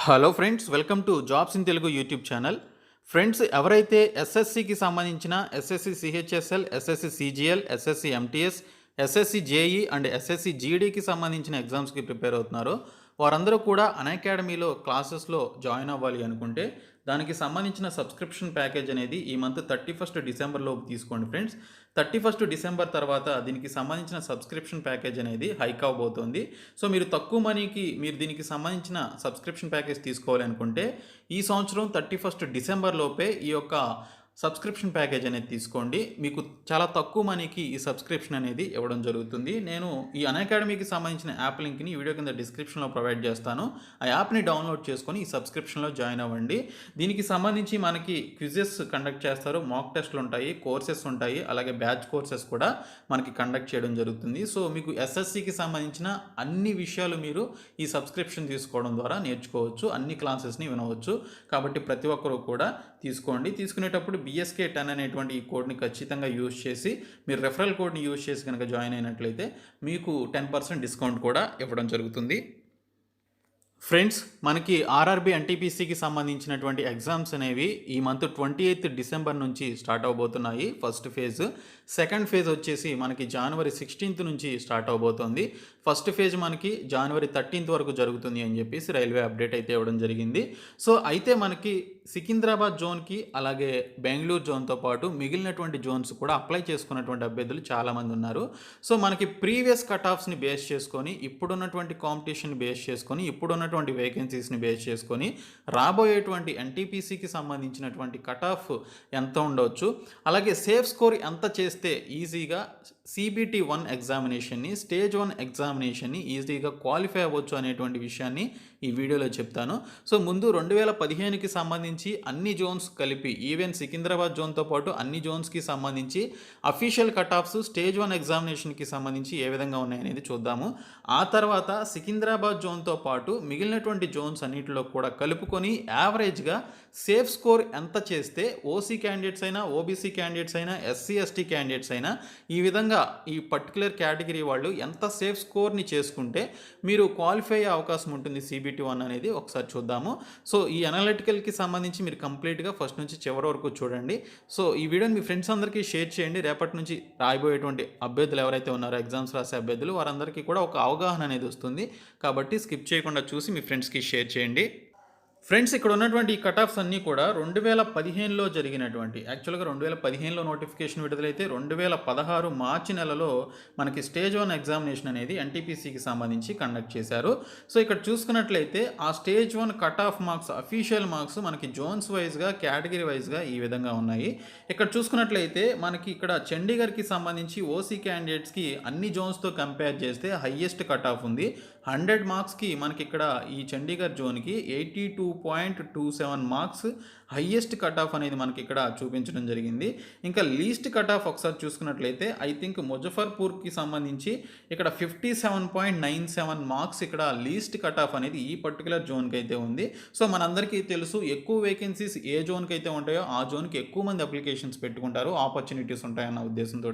Hello friends, welcome to jobs in Telugu YouTube channel. Friends, ఎవరైతే ఎస్ఎస్సికి సంబంధించిన SSC CHSL, SSC CGL, SSC MTS, SSC JE and SSC జీడీకి సంబంధించిన ఎగ్జామ్స్కి prepare అవుతున్నారో వారందరూ కూడా అన్అకాడమీలో క్లాసెస్లో జాయిన్ అవ్వాలి అనుకుంటే దానికి సంబంధించిన సబ్స్క్రిప్షన్ ప్యాకేజ్ అనేది ఈ మంత్ 31st డిసెంబర్లోపు తీసుకోండి ఫ్రెండ్స్. 31st డిసెంబర్ తర్వాత దీనికి సంబంధించిన సబ్స్క్రిప్షన్ ప్యాకేజ్ అనేది హైక్ అవబోతోంది. సో మీరు తక్కువ మనీకి మీరు దీనికి సంబంధించిన సబ్స్క్రిప్షన్ ప్యాకేజ్ తీసుకోవాలి అనుకుంటే ఈ సంవత్సరం 31st డిసెంబర్ లోపే ఈ యొక్క సబ్స్క్రిప్షన్ ప్యాకేజ్ అనేది తీసుకోండి. మీకు చాలా తక్కువ మనీకి ఈ సబ్స్క్రిప్షన్ అనేది ఇవ్వడం జరుగుతుంది. నేను ఈ అన్అకాడమీకి సంబంధించిన యాప్ లింక్ని వీడియో కింద డిస్క్రిప్షన్లో ప్రొవైడ్ చేస్తాను. ఆ యాప్ని డౌన్లోడ్ చేసుకొని ఈ సబ్స్క్రిప్షన్లో జాయిన్ అవ్వండి. దీనికి సంబంధించి మనకి క్విజెస్ కండక్ట్ చేస్తారు, మాక్ టెస్ట్లు ఉంటాయి, కోర్సెస్ ఉంటాయి, అలాగే బ్యాచ్ కోర్సెస్ కూడా మనకి కండక్ట్ చేయడం జరుగుతుంది. సో మీకు ఎస్ఎస్సికి సంబంధించిన అన్ని విషయాలు మీరు ఈ సబ్స్క్రిప్షన్ తీసుకోవడం ద్వారా నేర్చుకోవచ్చు, అన్ని క్లాసెస్ని వినవచ్చు. కాబట్టి ప్రతి ఒక్కరూ కూడా తీసుకోండి. తీసుకునేటప్పుడు BSK10 అనేటువంటి ఈ కోడ్ని ఖచ్చితంగా యూజ్ చేసి మీరు రెఫరల్ కోడ్ని యూజ్ చేసి కనుక జాయిన్ అయినట్లయితే మీకు 10% డిస్కౌంట్ కూడా ఇవ్వడం జరుగుతుంది. ఫ్రెండ్స్, మనకి ఆర్ఆర్బీ ఎన్టీపీసీకి సంబంధించినటువంటి ఎగ్జామ్స్ అనేవి ఈ మంత్ 28th డిసెంబర్ నుంచి స్టార్ట్ అవబోతున్నాయి. First phase. సెకండ్ ఫేజ్ వచ్చేసి మనకి January 16th నుంచి స్టార్ట్ అవబోతోంది. ఫస్ట్ ఫేజ్ మనకి January 13th వరకు జరుగుతుంది అని చెప్పేసి రైల్వే అప్డేట్ అయితే ఇవ్వడం జరిగింది. సో అయితే మనకి సికింద్రాబాద్ జోన్కి అలాగే బెంగళూరు జోన్తో పాటు మిగిలినటువంటి జోన్స్ కూడా అప్లై చేసుకున్నటువంటి అభ్యర్థులు చాలామంది ఉన్నారు. సో మనకి ప్రీవియస్ కట్ ఆఫ్స్ని బేస్ చేసుకొని, ఇప్పుడున్నటువంటి కాంపిటీషన్ బేస్ చేసుకొని, ఇప్పుడున్నటువంటి వేకెన్సీస్ని బేస్ చేసుకొని రాబోయేటువంటి ఎన్టీపీసీకి సంబంధించినటువంటి కట్ ఆఫ్ ఎంత ఉండవచ్చు, అలాగే సేఫ్ స్కోర్ ఎంత చేస్తే ఈజీగా CBT1 ఎగ్జామినేషన్ని, స్టేజ్ 1 ఎగ్జామినేషన్ని ఈజీగా క్వాలిఫై అవ్వచ్చు అనేటువంటి విషయాన్ని ఈ వీడియోలో చెప్తాను. సో ముందు 2015కి సంబంధించి అన్ని జోన్స్ కలిపి, ఈవెన్ సికింద్రాబాద్ జోన్తో పాటు అన్ని జోన్స్కి సంబంధించి అఫీషియల్ కట్ ఆఫ్స్ స్టేజ్ 1 ఎగ్జామినేషన్కి సంబంధించి ఏ విధంగా ఉన్నాయనేది చూద్దాము. ఆ తర్వాత సికింద్రాబాద్ జోన్తో పాటు మిగిలినటువంటి జోన్స్ అన్నింటిలో కూడా కలుపుకొని యావరేజ్గా సేఫ్ స్కోర్ ఎంత చేస్తే ఓసీ క్యాండిడేట్స్ అయినా, ఓబీసీ క్యాండిడేట్స్ అయినా, SC ST క్యాండిడేట్స్ అయినా ఈ విధంగా ఈ పర్టికులర్ కేటగిరీ వాళ్ళు ఎంత సేఫ్ స్కోర్ని చేసుకుంటే మీరు క్వాలిఫై అయ్యే అవకాశం ఉంటుంది CBT1 అనేది ఒకసారి చూద్దాము. సో ఈ అనలిటికల్కి సంబంధించి మీరు కంప్లీట్గా ఫస్ట్ నుంచి చివరి వరకు చూడండి. సో ఈ వీడియోని మీ ఫ్రెండ్స్ అందరికీ షేర్ చేయండి. రేపటి నుంచి రాయబోయేటువంటి అభ్యర్థులు ఎవరైతే ఉన్నారో, ఎగ్జామ్స్ రాసే అభ్యర్థులు, వారందరికీ కూడా ఒక అవగాహన అనేది వస్తుంది. కాబట్టి స్కిప్ చేయకుండా చూసి మీ ఫ్రెండ్స్కి షేర్ చేయండి. ఫ్రెండ్స్, ఇక్కడ ఉన్నటువంటి ఈ కట్ ఆఫ్స్ అన్నీ కూడా 2015లో జరిగినటువంటి, యాక్చువల్గా 2015లో నోటిఫికేషన్ విడుదలైతే 2016 మార్చి నెలలో మనకి స్టేజ్ 1 ఎగ్జామినేషన్ అనేది ఎన్టీపీసీకి సంబంధించి కండక్ట్ చేశారు. సో ఇక్కడ చూసుకున్నట్లయితే ఆ stage 1 cut off marks, official marks మనకి జోన్స్ వైజ్గా, కేటగిరీ వైజ్గా ఈ విధంగా ఉన్నాయి. ఇక్కడ చూసుకున్నట్లయితే మనకి ఇక్కడ చండీగఢ్కి సంబంధించి ఓసీ క్యాండిడేట్స్కి అన్ని జోన్స్తో కంపేర్ చేస్తే హయ్యెస్ట్ కట్ ఆఫ్ ఉంది. 100 మార్క్స్కి మనకి ఇక్కడ ఈ చండీగఢ్ జోన్కి 82.27 మార్క్స్ హయ్యెస్ట్ కట్ ఆఫ్ అనేది మనకి ఇక్కడ చూపించడం జరిగింది. ఇంకా లీస్ట్ కట్ ఆఫ్ ఒకసారి చూసుకున్నట్లయితే ఐ థింక్ ముజఫర్పూర్కి సంబంధించి ఇక్కడ 57.97 మార్క్స్ ఇక్కడ లీస్ట్ కట్ ఆఫ్ అనేది ఈ పర్టికులర్ జోన్కి అయితే ఉంది. సో మనందరికీ తెలుసు, ఎక్కువ వేకెన్సీస్ ఏ జోన్కి అయితే ఉంటాయో ఆ జోన్కి ఎక్కువ మంది అప్లికేషన్స్ పెట్టుకుంటారు, ఆపర్చునిటీస్ ఉంటాయన్న ఉద్దేశంతో.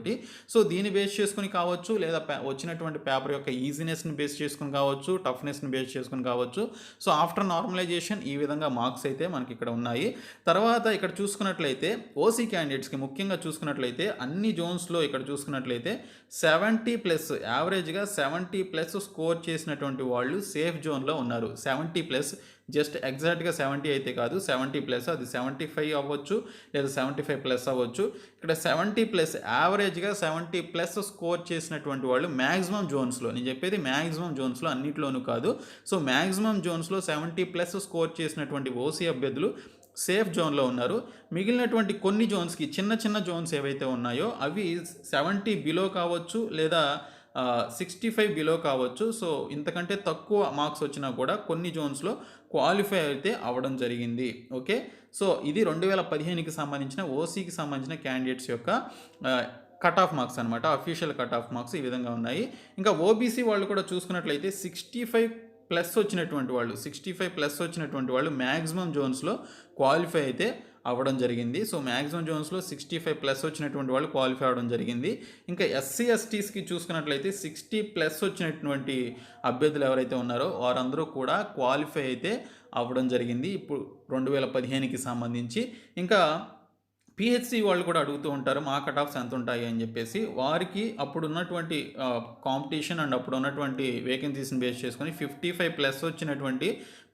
సో దీన్ని బేస్ చేసుకుని కావచ్చు, లేదా వచ్చినటువంటి పేపర్ యొక్క ఈజీనెస్ని బేస్ చేసుకుని కావచ్చు, టఫ్నెస్ని బేస్ చేసుకుని కావచ్చు. సో ఆఫ్టర్ నార్మలైజేషన్ ఈ విధంగా మార్క్స్ అయితే మనకి ఇక్కడ ఉన్నాయి. తర్వాత ఇక్కడ చూసుకున్నట్లయితే ఓసీ క్యాండిడేట్స్కి ముఖ్యంగా చూసుకున్నట్లయితే అన్ని జోన్స్లో ఇక్కడ చూసుకున్నట్లయితే 70+, యావరేజ్గా 70+ స్కోర్ చేసినటువంటి వాళ్ళు సేఫ్ జోన్లో ఉన్నారు. 70+, జస్ట్ ఎగ్జాక్ట్గా 70 అయితే కాదు, 70+, అది 75 అవ్వచ్చు లేదా 75+ అవ్వచ్చు. ఇక్కడ 70+, యావరేజ్గా 70+ స్కోర్ చేసినటువంటి వాళ్ళు మ్యాక్సిమం జోన్స్లో, నేను చెప్పేది మ్యాక్సిమం జోన్స్లో, అన్నిట్లోనూ కాదు. సో మ్యాక్సిమం జోన్స్లో 70+ స్కోర్ చేసినటువంటి ఓసీ అభ్యర్థులు సేఫ్ జోన్లో ఉన్నారు. మిగిలినటువంటి కొన్ని జోన్స్కి, చిన్న చిన్న జోన్స్ ఏవైతే ఉన్నాయో అవి 70 బిలో కావచ్చు లేదా 65 బిలో కావచ్చు. సో ఇంతకంటే తక్కువ మార్క్స్ వచ్చినా కూడా కొన్ని జోన్స్లో క్వాలిఫై అయితే అవ్వడం జరిగింది. ఓకే, సో ఇది 2015కి సంబంధించిన ఓసీకి సంబంధించిన క్యాండిడేట్స్ యొక్క కట్ ఆఫ్ మార్క్స్ అనమాట. అఫీషియల్ కట్ ఆఫ్ మార్క్స్ ఈ విధంగా ఉన్నాయి. ఇంకా ఓబీసీ వాళ్ళు కూడా చూసుకున్నట్లయితే 65+ వచ్చినటువంటి వాళ్ళు, 65+ వచ్చినటువంటి వాళ్ళు మ్యాక్సిమం జోన్స్లో క్వాలిఫై అయితే అవ్వడం జరిగింది. సో మ్యాక్సిమం జోన్స్లో 65+ వచ్చినటువంటి వాళ్ళు క్వాలిఫై అవ్వడం జరిగింది. ఇంకా ఎస్సీ ఎస్టీస్కి చూసుకున్నట్లయితే 60+ వచ్చినటువంటి అభ్యర్థులు ఎవరైతే ఉన్నారో వారందరూ కూడా క్వాలిఫై అయితే అవ్వడం జరిగింది ఇప్పుడు 2015కి సంబంధించి. ఇంకా పిహెచ్సి వాళ్ళు కూడా అడుగుతూ ఉంటారు మా కట్ ఆఫ్స్ ఎంత ఉంటాయి అని చెప్పేసి. వారికి అప్పుడు ఉన్నటువంటి కాంపిటీషన్ అండ్ అప్పుడు ఉన్నటువంటి వేకెన్సీస్ని బేస్ చేసుకొని 55+ వచ్చినటువంటి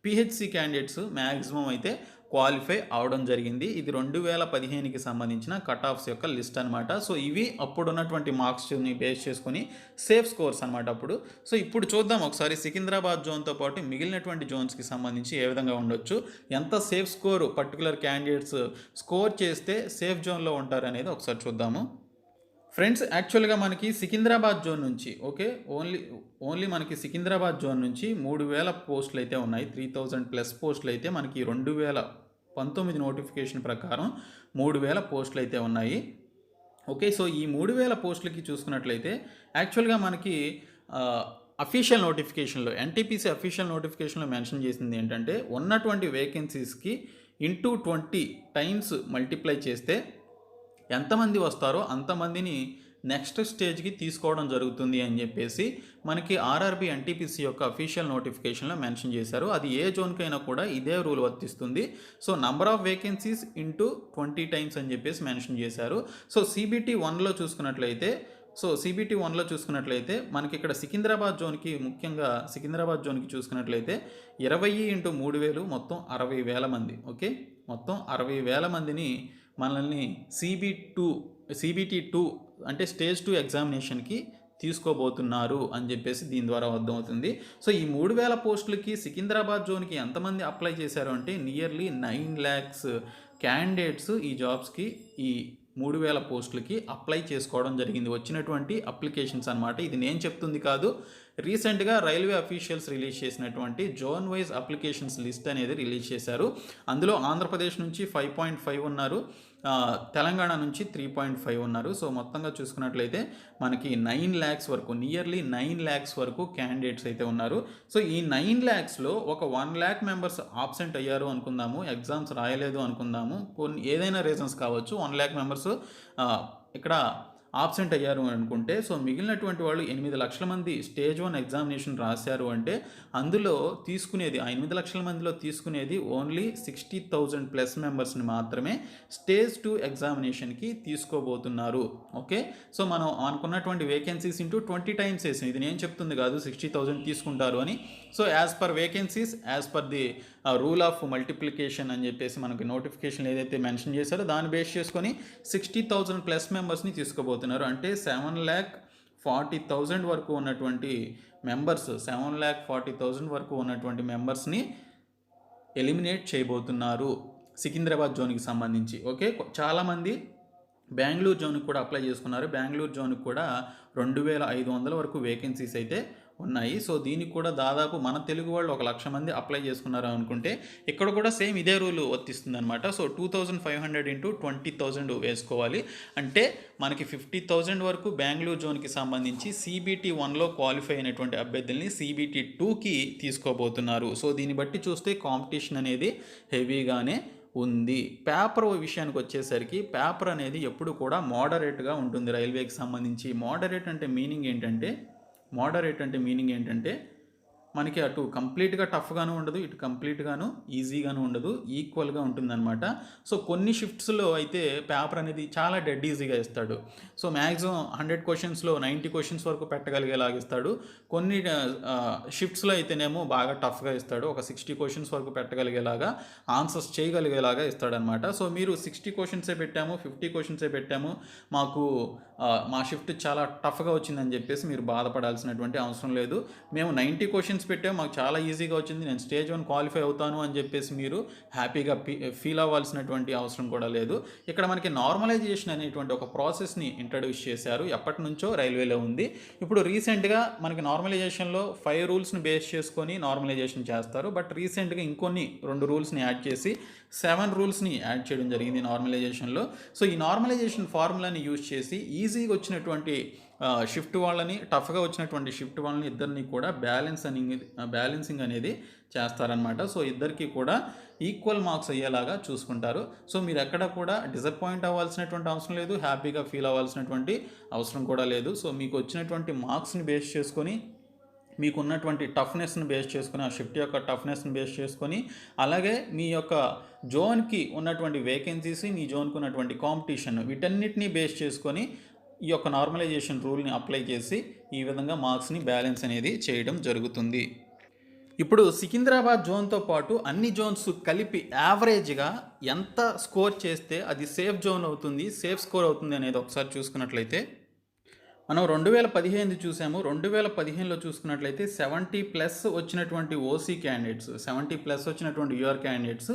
పిహెచ్సి క్యాండిడేట్స్ మ్యాక్సిమం అయితే క్వాలిఫై అవడం జరిగింది. ఇది 2015కి సంబంధించిన కట్ ఆఫ్స్ యొక్క లిస్ట్ అనమాట. సో ఇవి అప్పుడు ఉన్నటువంటి మార్క్స్ని బేస్ చేసుకొని సేఫ్ స్కోర్స్ అనమాట అప్పుడు. సో ఇప్పుడు చూద్దాం ఒకసారి సికింద్రాబాద్ జోన్తో పాటు మిగిలినటువంటి జోన్స్కి సంబంధించి ఏ విధంగా ఉండొచ్చు, ఎంత safe score particular candidates score చేస్తే సేఫ్ జోన్లో ఉంటారు అనేది ఒకసారి చూద్దాము. ఫ్రెండ్స్, యాక్చువల్గా మనకి సికింద్రాబాద్ జోన్ నుంచి ఓన్లీ మనకి సికింద్రాబాద్ జోన్ నుంచి 3000 పోస్టులు అయితే ఉన్నాయి. 3000+ పోస్టులు అయితే మనకి 2019 నోటిఫికేషన్ ప్రకారం 3000 పోస్టులు అయితే ఉన్నాయి. ఓకే, సో ఈ 3000 పోస్టులకి చూసుకున్నట్లయితే యాక్చువల్గా మనకి అఫీషియల్ నోటిఫికేషన్లో ఎన్టీపీసీ అఫీషియల్ నోటిఫికేషన్లో మెన్షన్ చేసింది ఏంటంటే ఉన్నటువంటి వేకెన్సీస్కి ఇంటూ 20 టైమ్స్ మల్టిప్లై చేస్తే ఎంతమంది వస్తారో అంతమందిని నెక్స్ట్ స్టేజ్కి తీసుకోవడం జరుగుతుంది అని చెప్పేసి మనకి ఆర్ఆర్బీ ఎన్టీపీసీ యొక్క అఫీషియల్ నోటిఫికేషన్లో మెన్షన్ చేశారు. అది ఏ జోన్కైనా కూడా ఇదే రూల్ వర్తిస్తుంది. So number of vacancies into 20 times అని చెప్పేసి మెన్షన్ చేశారు. సో సిబిటీ 1లో చూసుకున్నట్లయితే మనకి ఇక్కడ సికింద్రాబాద్ జోన్కి, ముఖ్యంగా సికింద్రాబాద్ జోన్కి చూసుకున్నట్లయితే 20 × 3000 మొత్తం 60,000 మంది. ఓకే, మొత్తం 60,000 మందిని మనల్ని సిబిటీ 2 అంటే స్టేజ్ 2 ఎగ్జామినేషన్కి తీసుకోబోతున్నారు అని చెప్పేసి దీని ద్వారా అర్థమవుతుంది. సో ఈ 3000 పోస్టులకి సికింద్రాబాద్ జోన్కి ఎంతమంది అప్లై చేశారు అంటే నియర్లీ 9 lakhs క్యాండిడేట్స్ ఈ జాబ్స్కి ఈ 3000 పోస్టులకి అప్లై చేసుకోవడం జరిగింది. వచ్చినటువంటి అప్లికేషన్స్ అనమాట. ఇది నేను చెప్తుంది కాదు, రీసెంట్గా రైల్వే అఫీషియల్స్ రిలీజ్ చేసినటువంటి జోన్ వైజ్ అప్లికేషన్స్ లిస్ట్ అనేది రిలీజ్ చేశారు. అందులో ఆంధ్రప్రదేశ్ నుంచి 5.5 ఉన్నారు, తెలంగాణ నుంచి 3.5 ఉన్నారు. సో మొత్తంగా చూసుకున్నట్లయితే మనకి 9 lakhs వరకు, నియర్లీ 9 lakhs వరకు క్యాండిడేట్స్ అయితే ఉన్నారు. సో ఈ 9 lakhsలో ఒక 1 lakh మెంబర్స్ ఆబ్సెంట్ అయ్యారు అనుకుందాము, ఎగ్జామ్స్ రాయలేదు అనుకుందాము, కొన్ని ఏదైనా రీజన్స్ కావచ్చు. 1 lakh మెంబర్స్ ఇక్కడ ఆబ్సెంట్ అయ్యారు అనుకుంటే, సో మిగిలినటువంటి వాళ్ళు 8 లక్షల మంది స్టేజ్ 1 ఎగ్జామినేషన్ రాశారు అంటే అందులో తీసుకునేది, ఆ 8 లక్షల మందిలో తీసుకునేది ఓన్లీ 60,000+ మెంబర్స్ని మాత్రమే స్టేజ్ 2 ఎగ్జామినేషన్కి తీసుకోబోతున్నారు. ఓకే, సో మనం అనుకున్నటువంటి వేకెన్సీస్ ఇంటూ 20 టైమ్స్ వేసాం. ఇది నేను చెప్తుంది కాదు 60,000 తీసుకుంటారు అని. So as per vacancies, as per the rule of multiplication అని చెప్పేసి మనకి నోటిఫికేషన్ ఏదైతే మెన్షన్ చేశారో దాన్ని బేస్ చేసుకొని 60,000+ మెంబర్స్ని తీసుకోబోతున్నారు. అంటే 7,40,000 వరకు ఉన్నటువంటి మెంబర్స్, 7,40,000 వరకు ఉన్నటువంటి మెంబర్స్ని ఎలిమినేట్ చేయబోతున్నారు సికింద్రాబాద్ జోన్కి సంబంధించి. ఓకే, చాలామంది బెంగళూరు జోన్కి కూడా అప్లై చేసుకున్నారు. బెంగళూరు జోన్కి కూడా 2,500 వరకు వేకెన్సీస్ అయితే ఉన్నాయి. సో దీనికి కూడా దాదాపు మన తెలుగు వాళ్ళు 1,00,000 మంది అప్లై చేసుకున్నారు అనుకుంటే ఇక్కడ కూడా సేమ్ ఇదే రూల్ వర్తిస్తుంది అనమాట. సో 2,500 × 20,000 వేసుకోవాలి. అంటే మనకి 50,000 వరకు బెంగళూరు జోన్కి సంబంధించి సిబిటీ 1లో క్వాలిఫై అయినటువంటి అభ్యర్థుల్ని సిబిటీ 2కి తీసుకోబోతున్నారు. సో దీన్ని బట్టి చూస్తే కాంపిటీషన్ అనేది హెవీగానే ఉంది. పేపర్ విషయానికి వచ్చేసరికి పేపర్ అనేది ఎప్పుడు కూడా మోడరేట్గా ఉంటుంది రైల్వేకి సంబంధించి. మోడరేట్ అంటే మీనింగ్ ఏంటంటే మనకి అటు కంప్లీట్గా టఫ్గాను ఉండదు, ఇటు కంప్లీట్గాను ఈజీగాను ఉండదు, ఈక్వల్గా ఉంటుందన్నమాట. సో కొన్ని షిఫ్ట్స్లో అయితే పేపర్ అనేది చాలా డెడ్ ఈజీగా ఇస్తాడు. సో మ్యాక్సిమం 100 క్వశ్చన్స్లో 90 క్వశ్చన్స్ వరకు పెట్టగలిగేలాగా ఇస్తాడు. కొన్ని షిఫ్ట్స్లో అయితేనేమో బాగా టఫ్గా ఇస్తాడు, ఒక 60 క్వశ్చన్స్ వరకు పెట్టగలిగేలాగా, ఆన్సర్స్ చేయగలిగేలాగా ఇస్తాడనమాట. సో మీరు 60 క్వశ్చన్సే పెట్టాము, 50 క్వశ్చన్సే పెట్టాము, మాకు మా షిఫ్ట్ చాలా టఫ్గా వచ్చిందని చెప్పేసి మీరు బాధపడాల్సినటువంటి అవసరం లేదు. మేము 90 క్వశ్చన్స్ పెట్టాము, మాకు చాలా ఈజీగా వచ్చింది, నేను స్టేజ్ 1 క్వాలిఫై అవుతాను అని చెప్పేసి మీరు హ్యాపీగా ఫీల్ అవ్వాల్సినటువంటి అవసరం కూడా లేదు. ఇక్కడ మనకి నార్మలైజేషన్ అనేటువంటి ఒక ప్రాసెస్ని ఇంట్రడ్యూస్ చేశారు, ఎప్పటి నుంచో రైల్వేలో ఉంది. ఇప్పుడు రీసెంట్గా మనకి నార్మలైజేషన్లో 5 రూల్స్ని బేస్ చేసుకొని నార్మలైజేషన్ చేస్తారు. బట్ రీసెంట్గా ఇంకొన్ని 2 రూల్స్ని యాడ్ చేసి 7 రూల్స్ని యాడ్ చేయడం జరిగింది నార్మలైజేషన్లో. సో ఈ నార్మలైజేషన్ ఫార్ములాని యూజ్ చేసి ఈజీగా వచ్చినటువంటి షిఫ్ట్ వాళ్ళని టఫ్గా వచ్చినటువంటి షిఫ్ట్ వాళ్ళని ఇద్దరిని కూడా బ్యాలెన్సింగ్ అనేది చేస్తారనమాట. సో ఇద్దరికి కూడా ఈక్వల్ మార్క్స్ అయ్యేలాగా చూసుకుంటారు. సో మీరు ఎక్కడ కూడా డిసప్పాయింట్ అవ్వాల్సినటువంటి అవసరం లేదు, హ్యాపీగా ఫీల్ అవ్వాల్సినటువంటి అవసరం కూడా లేదు. సో మీకు వచ్చినటువంటి మార్క్స్ని బేస్ చేసుకొని, మీకు ఉన్నటువంటి టఫ్నెస్ని బేస్ చేసుకొని, ఆ షిఫ్ట్ యొక్క టఫ్నెస్ని బేస్ చేసుకొని, అలాగే మీ యొక్క జోన్కి ఉన్నటువంటి వేకెన్సీస్, మీ జోన్కి ఉన్నటువంటి కాంపిటీషన్, వీటన్నిటిని బేస్ చేసుకొని ఈ యొక్క నార్మలైజేషన్ రూల్ని అప్లై చేసి ఈ విధంగా మార్క్స్ని బ్యాలెన్స్ అనేది చేయడం జరుగుతుంది. ఇప్పుడు సికింద్రాబాద్ జోన్తో పాటు అన్ని జోన్స్ కలిపి యావరేజ్గా ఎంత స్కోర్ చేస్తే అది సేఫ్ జోన్ అవుతుంది, సేఫ్ స్కోర్ అవుతుంది అనేది ఒకసారి చూసుకున్నట్లయితే, మనం 2015 చూసాము. 2015లో చూసుకున్నట్లయితే 70+ వచ్చినటువంటి ఓసీ క్యాండిడేట్స్, 70+ వచ్చినటువంటి యూఆర్ క్యాండిడేట్స్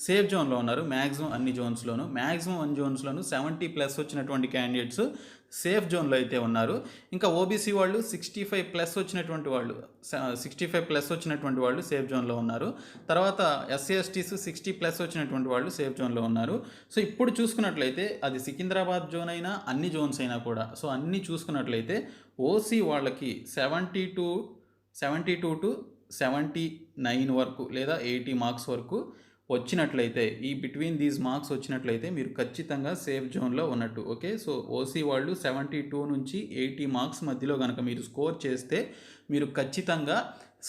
సేఫ్ జోన్లో ఉన్నారు. మ్యాక్సిమం అన్ని జోన్స్లోను, మ్యాక్సిమం అన్ని జోన్స్లోను 70+ వచ్చినటువంటి క్యాండిడేట్స్ సేఫ్ జోన్లో అయితే ఉన్నారు. ఇంకా ఓబీసీ వాళ్ళు 65+ వచ్చినటువంటి వాళ్ళు 65+ వచ్చినటువంటి వాళ్ళు సేఫ్ జోన్లో ఉన్నారు. తర్వాత ఎస్సీ ఎస్టీస్ 60+ వచ్చినటువంటి వాళ్ళు సేఫ్ జోన్లో ఉన్నారు. సో ఇప్పుడు చూసుకున్నట్లయితే అది సికింద్రాబాద్ జోన్ అయినా అన్ని జోన్స్ అయినా కూడా, సో అన్నీ చూసుకున్నట్లయితే ఓసీ వాళ్ళకి 72 to 79 వరకు లేదా 80 మార్క్స్ వరకు వచ్చినట్లయితే, ఈ బిట్వీన్ దీస్ మార్క్స్ వచ్చినట్లయితే మీరు ఖచ్చితంగా సేఫ్ జోన్లో ఉన్నట్టు. ఓకే, సో ఓసీ వాళ్ళు 72 నుంచి 80 మార్క్స్ మధ్యలో కనుక మీరు స్కోర్ చేస్తే మీరు ఖచ్చితంగా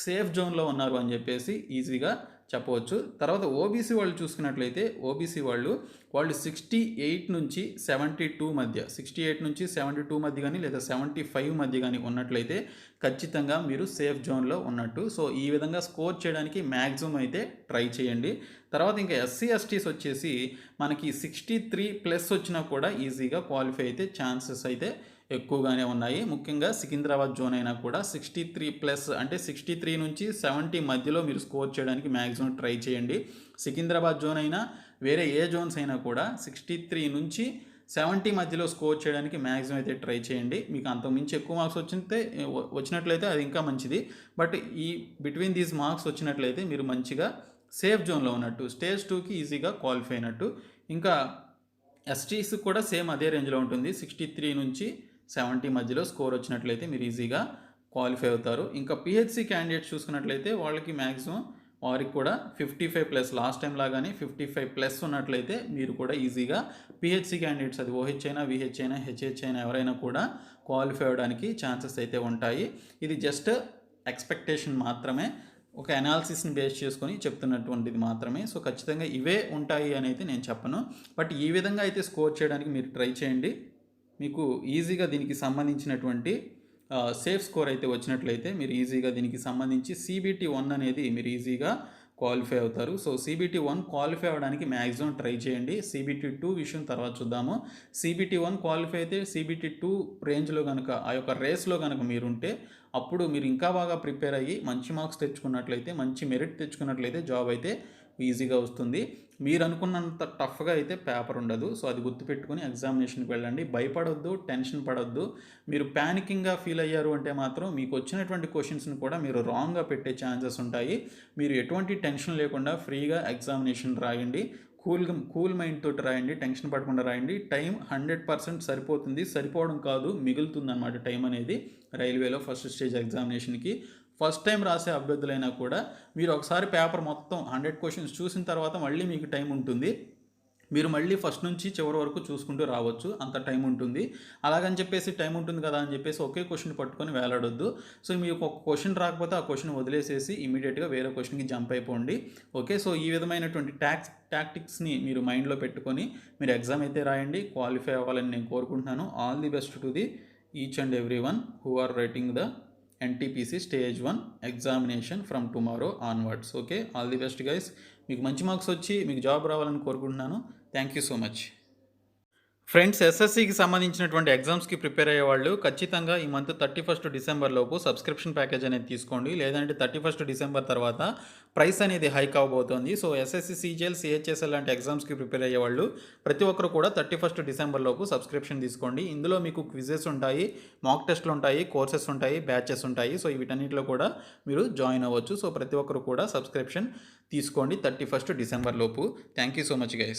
సేఫ్ జోన్లో ఉన్నారు అని చెప్పేసి ఈజీగా చెప్పవచ్చు. తర్వాత ఓబీసీ వాళ్ళు చూసుకున్నట్లయితే, ఓబీసీ వాళ్ళు 68 నుంచి 72 మధ్య, 68 నుంచి 72 మధ్య కానీ లేదా 75 మధ్య కానీ ఉన్నట్లయితే ఖచ్చితంగా మీరు సేఫ్ జోన్లో ఉన్నట్టు. సో ఈ విధంగా స్కోర్ చేయడానికి మ్యాక్సిమం అయితే ట్రై చేయండి. తర్వాత ఇంకా ఎస్సీ ఎస్టీస్ వచ్చేసి మనకి 63+ వచ్చినా కూడా ఈజీగా క్వాలిఫై అయితే ఛాన్సెస్ అయితే ఎక్కువగానే ఉన్నాయి. ముఖ్యంగా సికింద్రాబాద్ జోన్ అయినా కూడా 63+ అంటే 63 నుంచి 70 మధ్యలో మీరు స్కోర్ చేయడానికి మ్యాక్సిమం ట్రై చేయండి. సికింద్రాబాద్ జోన్ అయినా వేరే ఏ జోన్స్ అయినా కూడా 63 నుంచి 70 మధ్యలో స్కోర్ చేయడానికి మ్యాక్సిమం అయితే ట్రై చేయండి. మీకు అంతకుమించి ఎక్కువ మార్క్స్ వచ్చినట్లయితే అది ఇంకా మంచిది. బట్ ఈ బిట్వీన్ దీస్ మార్క్స్ వచ్చినట్లయితే మీరు మంచిగా సేఫ్ జోన్లో ఉన్నట్టు, స్టేజ్ 2కి ఈజీగా క్వాలిఫై అయినట్టు. ఇంకా ఎస్టీస్ కూడా సేమ్ అదే రేంజ్లో ఉంటుంది. 63 నుంచి 70 మధ్యలో స్కోర్ వచ్చినట్లయితే మీరు ఈజీగా క్వాలిఫై అవుతారు. ఇంకా పిహెచ్సి క్యాండిడేట్స్ చూసుకున్నట్లయితే వాళ్ళకి మ్యాక్సిమం వారికి కూడా 55+, లాస్ట్ టైం లాగానే 55+ ఉన్నట్లయితే మీరు కూడా ఈజీగా పిహెచ్సి క్యాండిడేట్స్, అది ఓహెచ్ అయినా విహెచ్ అయినా హెచ్హెచ్ అయినా ఎవరైనా కూడా క్వాలిఫై అవ్వడానికి ఛాన్సెస్ అయితే ఉంటాయి. ఇది జస్ట్ ఎక్స్పెక్టేషన్ మాత్రమే, ఒక అనాలిసిస్ని బేస్ చేసుకొని చెప్తున్నటువంటిది మాత్రమే. సో ఖచ్చితంగా ఇవే ఉంటాయి అని అయితే నేను చెప్పను. బట్ ఈ విధంగా అయితే స్కోర్ చేయడానికి మీరు ట్రై చేయండి. మీకు ఈజీగా దీనికి సంబంధించినటువంటి సేఫ్ స్కోర్ అయితే వచ్చినట్లయితే మీరు ఈజీగా దీనికి సంబంధించి CBT 1 అనేది మీరు ఈజీగా క్వాలిఫై అవుతారు. సో CBT 1 క్వాలిఫై అవ్వడానికి మ్యాక్సిమం ట్రై చేయండి. CBT 2 విషయం తర్వాత చూద్దాము. CBT 1 క్వాలిఫై అయితే CBT 2 రేంజ్లో కనుక, ఆ యొక్క రేస్లో కనుక మీరుంటే అప్పుడు మీరు ఇంకా బాగా ప్రిపేర్ అయ్యి మంచి మార్క్స్ తెచ్చుకున్నట్లయితే, మంచి మెరిట్ తెచ్చుకున్నట్లయితే జాబ్ అయితే ఈజీగా వస్తుంది. మీరు అనుకున్నంత టఫ్గా అయితే పేపర్ ఉండదు. సో అది గుర్తుపెట్టుకుని ఎగ్జామినేషన్కి వెళ్ళండి. భయపడొద్దు, టెన్షన్ పడొద్దు. మీరు ప్యానికింగ్గా ఫీల్ అయ్యారు అంటే మాత్రం మీకు వచ్చినటువంటి క్వశ్చన్స్ని కూడా మీరు రాంగ్గా పెట్టే ఛాన్సెస్ ఉంటాయి. మీరు ఎటువంటి టెన్షన్ లేకుండా ఫ్రీగా ఎగ్జామినేషన్ రాయండి. కూల్ మైండ్ తోటి రాయండి, టెన్షన్ పడకుండా రాయండి. టైం 100% సరిపోతుంది, సరిపోవడం కాదు మిగులుతుంది అన్నమాట టైం అనేది. రైల్వేలో ఫస్ట్ స్టేజ్ ఎగ్జామినేషన్కి ఫస్ట్ టైం రాసే అభ్యర్థులైనా కూడా మీరు ఒకసారి పేపర్ మొత్తం 100 క్వశ్చన్స్ చూసిన తర్వాత మళ్ళీ మీకు టైం ఉంటుంది. మీరు మళ్ళీ ఫస్ట్ నుంచి చివరి వరకు చూసుకుంటూ రావచ్చు, అంత టైం ఉంటుంది. అలాగని చెప్పేసి టైం ఉంటుంది కదా అని చెప్పేసి ఒకే క్వశ్చన్ పట్టుకొని వేలాడొద్దు. సో మీకు ఒక క్వశ్చన్ రాకపోతే ఆ క్వశ్చన్ వదిలేసేసి ఇమీడియట్గా వేరే క్వశ్చన్కి జంప్ అయిపోండి. ఓకే, సో ఈ విధమైనటువంటి టాక్టిక్స్ని మీరు మైండ్లో పెట్టుకొని మీరు ఎగ్జామ్ అయితే రాయండి. క్వాలిఫై అవ్వాలని నేను కోరుకుంటున్నాను. All the best to the each and every one who are writing the NTPC Stage 1 examination from tomorrow onwards. Okay, all the best guys. మీకు మంచి మార్క్స్ వచ్చి మీకు జాబ్ రావాలని కోరుకుంటున్నాను. Thank you so much. Friends, ఎస్ఎస్సికి సంబంధించినటువంటి ఎగ్జామ్స్కి prepare అయ్యే వాళ్ళు ఖచ్చితంగా ఈ మంత్ 31 డిసెంబర్ లోపు సబ్స్క్రిప్షన్ ప్యాకేజ్ అనేది తీసుకోండి. లేదంటే 31 డిసెంబర్ తర్వాత ప్రైస్ అనేది హైక్ అవబోతోంది. సో ఎస్ఎస్సి CGL CHSL లాంటి ఎగ్జామ్స్కి ప్రిపేర్ అయ్యే వాళ్ళు ప్రతి ఒక్కరు కూడా 31 డిసెంబర్ లోపు సబ్స్క్రిప్షన్ తీసుకోండి. ఇందులో మీకు క్విజెస్ ఉంటాయి, మాక్ టెస్ట్లు ఉంటాయి, కోర్సెస్ ఉంటాయి, బ్యాచెస్ ఉంటాయి. సో వీటన్నిటిలో కూడా మీరు జాయిన్ అవ్వచ్చు. సో ప్రతి ఒక్కరు కూడా సబ్స్క్రిప్షన్ తీసుకోండి 31 డిసెంబర్ లోపు. Thank you so much guys.